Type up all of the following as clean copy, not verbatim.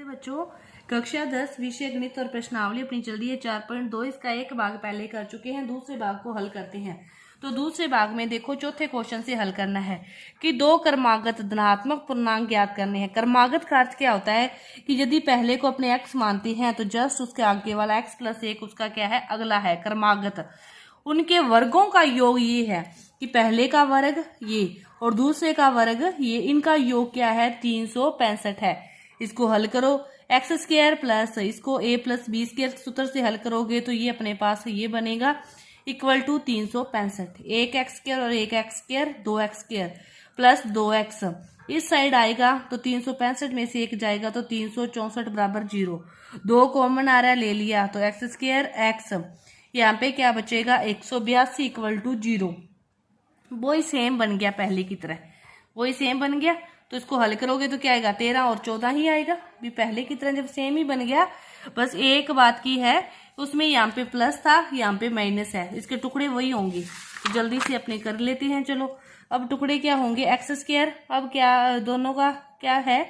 नमस्ते बच्चों, कक्षा 10 विषय गणित और प्रश्नावली अपनी चल रही है 4.2। इसका एक भाग पहले कर चुके हैं, दूसरे भाग को हल करते हैं। तो दूसरे भाग में देखो चौथे क्वेश्चन से हल करना है कि दो क्रमागत धनात्मक पूर्णांक ज्ञात करने हैं। क्रमागत का अर्थ क्या होता है कि यदि पहले को अपने x मानते हैं तो जस्ट उसके आगे वाला x + 1 उसका क्या है, अगला है क्रमागत। उनके वर्गों का योग ये है कि पहले का वर्ग ये और दूसरे का वर्ग ये, इनका योग क्या है 365 है। इसको हल करो, x² प्लस इसको a + b² सूत्र से हल करोगे तो ये अपने पास ये बनेगा = 365। एक x² और एक x² 2x² प्लस 2x इस साइड आएगा तो 365 में से एक जाएगा तो 364 बराबर 0। 2 कॉमन आ रहा है, ले लिया तो x² x, यहाँ पे क्या बचेगा 182 = 0। वही सेम बन गया, पहले की तरह वही सेम बन गया। तो इसको हल करोगे तो क्या आएगा 13 और 14 ही आएगा। भी पहले की तरह जब सेम ही बन गया, बस एक बात की है उसमें यहाँ पे प्लस था, यहाँ पे माइनस है, इसके टुकड़े वही होंगे। तो जल्दी से अपने कर लेते हैं। चलो अब टुकड़े क्या होंगे x²। अब क्या दोनों का क्या है,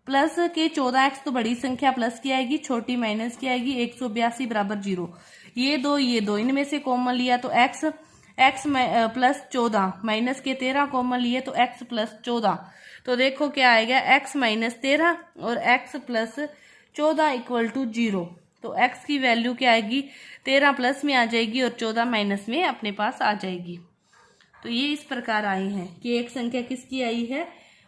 प्लस के 14x तो बड़ी संख्या प्लस की आएगी, छोटी माइनस की आएगी, 182 बराबर 0। ये दो इनमें से कॉमन लिया तो x + 14 माइनस के 13 कॉमन लिए तो x + 14। तो देखो क्या आएगा x - 13 और x + 14 = 0। तो x की वैल्यू क्या आएगी, 13 प्लस में आ जाएगी और 14 माइनस में अपने पास आ जाएगी। तो ये इस प्रकार आए हैं कि एक संख्या किसकी आई है,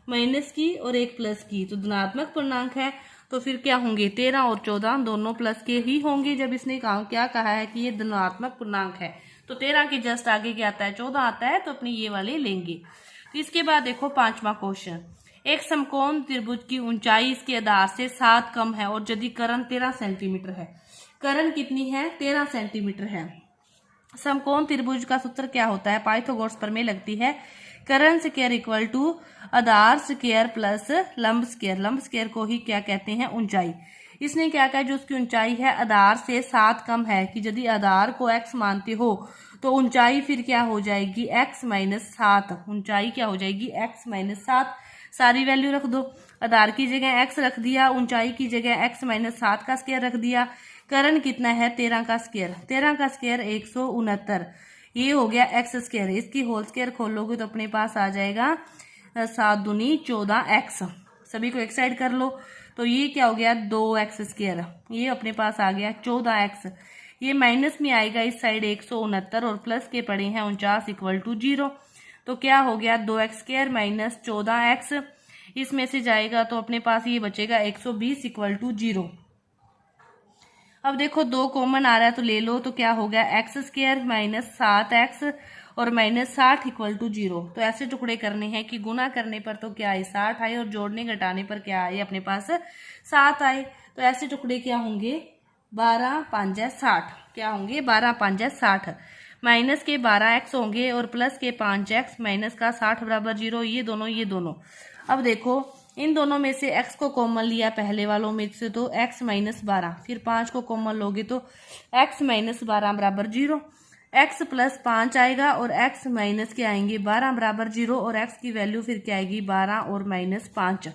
माइनस की और एक प्लस की। तो धनात्मक पूर्णांक है तो फिर क्या होंगे 13 और 14 दोनों प्लस के ही होंगे। जब इसने क्या कहा है कि ये धनात्मक पूर्णांक है तो 13 के जस्ट आगे क्या आता है 14 आता है, तो अपनी ये वाले लेंगे। तो इसके बाद देखो 5वां क्वेश्चन, एक समकोण त्रिभुज की ऊंचाई इसके आधार से 7 कम है और यदि कर्ण 13 सेंटीमीटर है। कर्ण कितनी है, 13 सेंटीमीटर है। समकोण त्रिभुज का सूत्र क्या होता है, पाइथागोरस प्रमेय लगती है। कर्ण स्क्वायर = आधार स्क्वायर प्लस लंब स्क्वायर। लंब स्क्वायर को ही क्या कहते हैं, ऊंचाई। इसने क्या कहा, जो उसकी ऊंचाई है आधार से 7 कम है, कि यदि आधार को x मानते हो तो ऊंचाई फिर क्या हो जाएगी x - 7। ऊंचाई क्या हो जाएगी x - 7। सारी वैल्यू रख दो, आधार की जगह x रख दिया, ऊंचाई की जगह x - 7 का स्क्वायर रख दिया। कर्ण कितना है 13 का स्क्वायर, 13 का स्क्वायर 169। ये हो गया x²। इसकी होल स्क्वायर खोलोगे तो अपने पास आ जाएगा 7 दूनी 14x। सभी को एक साइड कर लो तो ये क्या हो गया 2x²। ये अपने पास आ गया 14x। ये माइनस में आएगा इस साइड 169 और प्लस के पड़े हैं 49 = 0। तो क्या हो गया 2x² - 14x। इसमें से जाएगा तो अपने पास ये बचेगा 120 = 0। अब देखो 2 कॉमन आ रहा है तो ले लो, तो क्या हो गया x² - 7x और -60 = 0। तो ऐसे टुकड़े करने हैं कि गुना करने पर तो क्या आए 60 आए और जोड़ने घटाने पर क्या आए अपने पास 7 आए। तो ऐसे टुकड़े क्या होंगे 12 × 5 = 60। क्या होंगे 12 × 5 = 60। माइनस के 12x होंगे और प्लस के 5x माइनस का 60 बराबर 0। ये दोनों। अब देखो इन दोनों में से x को कॉमन लिया पहले वालों में से तो x - 12, फिर 5 को कॉमन लोगे तो x - 12 बराबर 0। x + 5 आएगा और x माइनस के आएंगे 12 बराबर 0 और x की वैल्यू फिर क्या आएगी 12 और -5।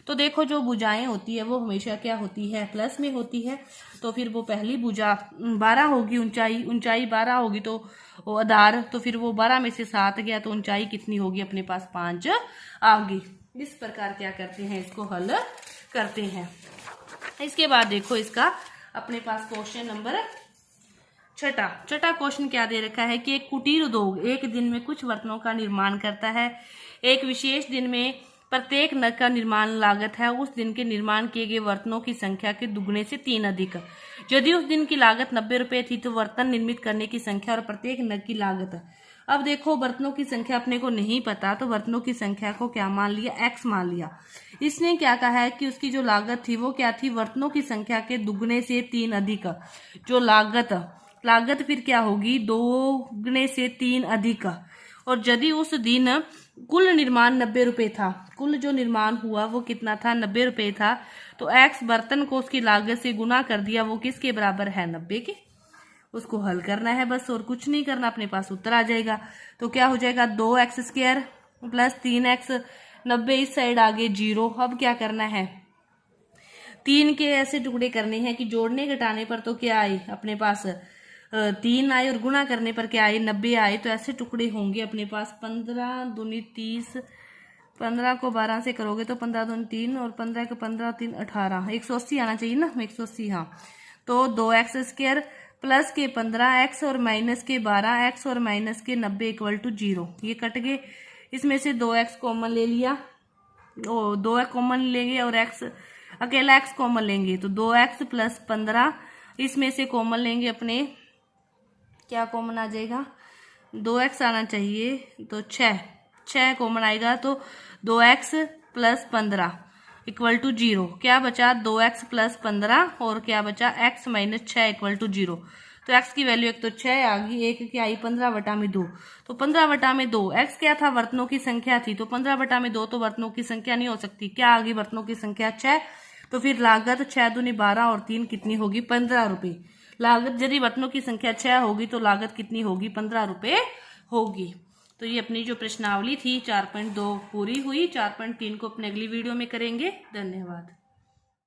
तो देखो जो भुजाएं होती है वो हमेशा क्या होती है, प्लस में होती है। तो फिर वो पहली भुजा 12 होगी, ऊंचाई 12 होगी तो वो आधार, तो फिर वो 12 में से 7 गया तो ऊंचाई कितनी होगी अपने पास 5 आ गई। इस प्रकार क्या करते हैं, इसको हल करते हैं। इसके बाद देखो इसका अपने पास क्वेश्चन नंबर छठा क्वेश्चन क्या दे रखा है कि एक कुटीर उद्योग एक दिन में कुछ बर्तनों का निर्माण करता है। एक विशेष दिन में प्रत्येक नग का निर्माण लागत है उस दिन के निर्माण किए गए बर्तनों की संख्या के दुगने से 3 अधिक। यदि उस दिन की लागत 90 रुपए थी तो बर्तन निर्मित करने की संख्या और प्रत्येक नग की लागत। अब देखो बर्तनों की संख्या अपने को नहीं पता तो बर्तनों की संख्या को क्या मान लिया, x मान लिया। इसने क्या कहा है कि उसकी जो लागत थी वो क्या थी, बर्तनों की संख्या के दुगने से 3 अधिक। जो लागत फिर क्या होगी 2 से 3 अधिक। और यदि उस दिन कुल निर्माण 90 रुपए था, कुल जो निर्माण हुआ वो कितना था 90 रुपए था, तो x बर्तन को उसकी लागत से गुना कर दिया, वो किसके बराबर है 90 के। उसको हल करना है बस और कुछ नहीं करना, अपने पास उत्तर आ जाएगा। तो क्या हो जाएगा 2x² + 3x, 90 इस साइड आगे 0। अब क्या करना है 3 के ऐसे टुकड़े करने हैं कि जोड़ने घटाने पर तो क्या आए अपने पास 3 आए और गुणा करने पर क्या आए 90 आए। तो ऐसे टुकड़े होंगे अपने पास 15 दूनी 30, 15 को 12 से करोगे तो 15 दूनी 3 और 15 को 15 3 18, 180 आना चाहिए ना, 180 हाँ। तो 2x² प्लस के 15x और माइनस के 12x और माइनस के 90 इक्वल टू 0। ये कट गए, इसमें से 2x कॉमन ले लिया, 2x कॉमन लेंगे और x अकेला x कॉमन लेंगे तो 2x प्लस 15, इसमें से कॉमन लेंगे अपने, क्या कॉमन आ जाएगा 2x आना चाहिए तो 6 कॉमन आएगा तो 2x प्लस 15 इक्वल टू 0। क्या बचा 2x प्लस 15 और क्या बचा x माइनस 6 इक्वल टू 0। तो x की वैल्यू एक तो 6 आ गई, एक क्या आई 15/2। तो 15/2 x क्या था वर्तनों की संख्या थी, तो 15/2 तो वर्तनों की संख्या नहीं हो सकती। क्या आ गई वर्तनों की संख्या 6। तो फिर लागत 6 दूनी 12 और 3 कितनी होगी 15 रुपए। लागत यदि वर्तनों की संख्या 6 होगी तो लागत कितनी होगी 15 रुपए होगी। तो ये अपनी जो प्रश्नावली थी 4.2 पूरी हुई। 4.3 को अपने अगली वीडियो में करेंगे। धन्यवाद।